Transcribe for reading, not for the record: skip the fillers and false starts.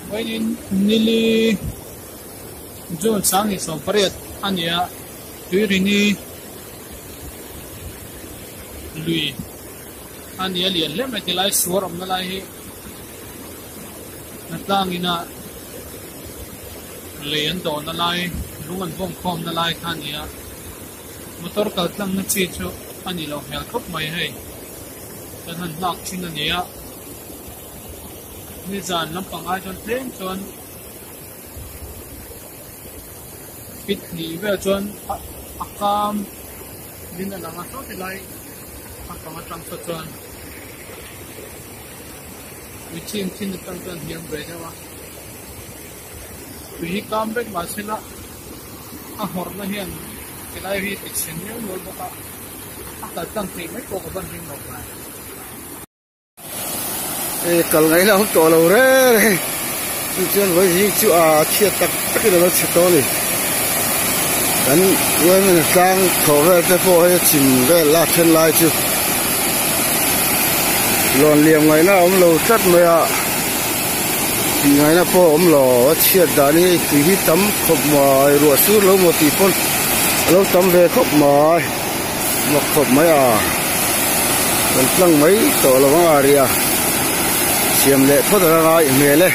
Vậy nên nili John sáng thì sống phát anh nhá tuy rini lui anh nhá liền lên mà thì lại suar ông lại nát lang ina liền đó nó lại lúc anh vong khom nó lại anh nhá motor cả lang nó chỉ cho anh nhá lâu heo khóc mày hay cho nên lạc chín anh nháนี่จานน้ำปังไอจนเล่นจนปิดหนีไปจนอักกามดินอะไรมาสักทีไรอักกามมาตั้งสักจนวิจิตรที่นึกตั้งจนเฮียงเบรใช่ปะวิธีการเบรกมาเสร็จละอ่ะหอร์นะเฮียงที่ไรวิธีเสียงเนี่ยรู้บอกว่าแต่ตั้งตีไม่โกงกับบันทิงหรอกนะcල් ngày nào không tổ lâu đấy chuyện với gì chú chia tắc cái đó chết to đi anh với mình sang thổ về cái phố hay chìm về là trên lai chứ lòn liềm ngày nào ông lâu chất mày thì ngày nào phố ông lò chia đá đi thì hít tắm khóc mỏi rửa sút lâu một tỷ phân lâu tắm về khóc mỏi mà khóc mấy còn lăng mấy tổ là vắng à đi xiêm lệ thoát ra ngay mề lên